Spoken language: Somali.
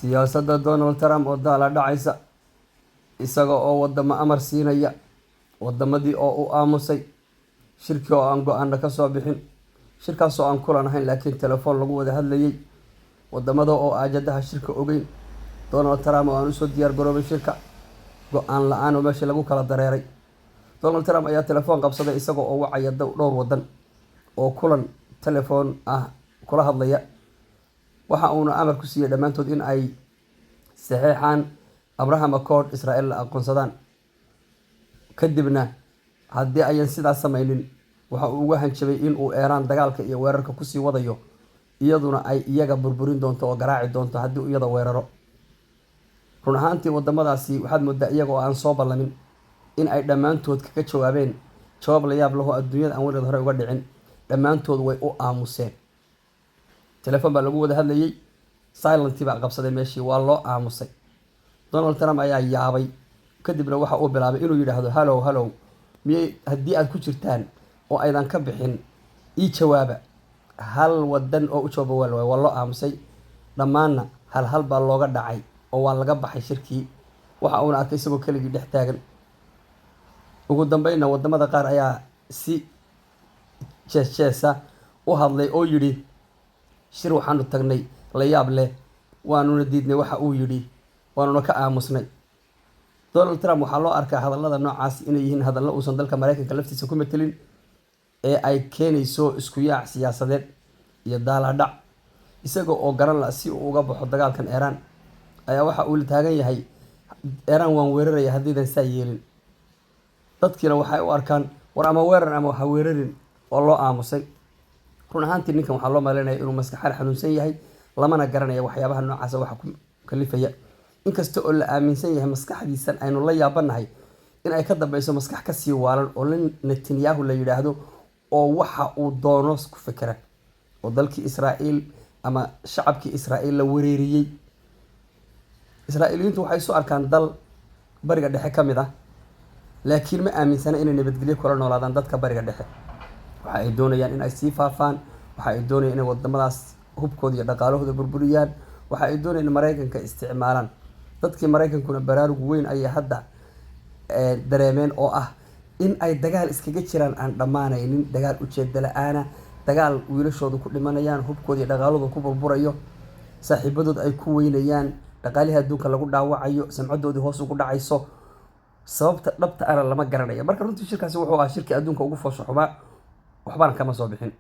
siyaasadda Donald Trump oo daala dhacaysa isaga oo wadamo amar siinaya wadamadii oo u aamusay shirki oo aan go'aana ka soo bixin shirkaas oo aan kulan ahayn laakiin telefoon lagu wada hadlayay wadamada oo aajadaha shirka ogeyn Donald Trump oo aan usoo diyaar garoobay shirka go'aan la'aan oo meesha lagu kala dareeray Donald Trump ayaa telefoon qabsaday isaga oo wacaya dhowr wadan oo kulan telefoon ah kula hadlaya waxa uuna amar ku siiyay dhamaantood in ay saxiixaan Abraham Accord Israel la aqoonsadaan kadibna haddii ayan sidaas samaynin waxa uu uga hanjabay in uu Iran dagaalka iyo weerarka ku sii wadayo iyaduna ay iyaga burburin doonto oo garaaci doonto haddii uu iyada weeraro run ahaantii wadamadaasi waxaad moodaa iyaga oo aan soo ballamin in ay dhamaantood kaga jawaabeen jawaab la yaab leh oo adduunyada aan weligeed hore uga dhicin dhamaantood way u aamuseen telefoon baa lagu wada hadlayay silent baa qabsaday meeshii waa loo aamusay Donald Trump ayaa yaabay kadibna waxa uu bilaabay inuu yiraahdo hello miyay haddii aad ku jirtaan oo aydan ka bixin ii jawaaba hal wadan oo u jawaaba waa loo aamusay dhammaanna hal baa looga dhacay oo waa laga baxay shirkii waxa uuna arkay isagoo keligii dhex taagan ugu dambeynna wadamada qaar ayaa si jeesa u hadlay oo yiri shir waxaanu tagnay la yaab leh waanuna diidnay waxa uu yiri waanuna ka aamusnay Donald Trump waxa loo arkaa hadallada noocaas inay yihiin hadallo uusan dalka Mareykanka laftiisa ku metelin ee ay keenayso isku yaac siyaasadeed iyo daala dhac isaga oo garan la si uu uga baxo dagaalkan Iran ayaa waxa uu la taagan yahay Iran waan weeraraya haddiidan saa yeelin dadkiina waxay u arkaan war ama weerar ama waxa weerarin oo loo aamusay run ahaantii ninkan waxaa loo maleynayaa inuu maskaxda xanuunsan yahay lamana garanayo waxyaabaha noocaas waxa ku kalifaya inkasta oo la aaminsan yahay maskaxdiisan aynu la yaabanahay in ay ka dambayso maskax ka sii waalan oo Netanyahu la yiraahdo oo waxa uu doono ku fikira oo dalkii Israa'iil ama shacabkii Israa'iil la weerariyay Israa'iiliintu waxay soo arkaan dal bariga dhexe ka mid ah laakiin ma aaminsana inay nabadgelyo kula noolaadaan dadka bariga dhexe waxa ay doonayaan in ay sii faafaan waxa ay doonayaan in wadamadaas hubkooda iyo dhaqaalahooda burburiyaan waxa ay doonayaan in Mareykanka isticmaalaan dadkii Mareykankuna baraarug weyn ay hadda dareemeen oo ah in ay dagaal iskaga jiraan aan dhamaanaynin dagaal ujeedada la'aan dagaal wiilashoodu ku dhimanayaan hubkooda iyo dhaqaalahooda ku burburayo saaxiibadood ay ku weynayaan dhaqaalaha adduunka lagu dhaawacayo samcadoodii hoos ugu dhacayso sababta dhabta ah lama garanayo marka runtii shirkaasi wuxuu ahaa shirkii adduunka ugu foosho xumaa waxbaan kama soo bixin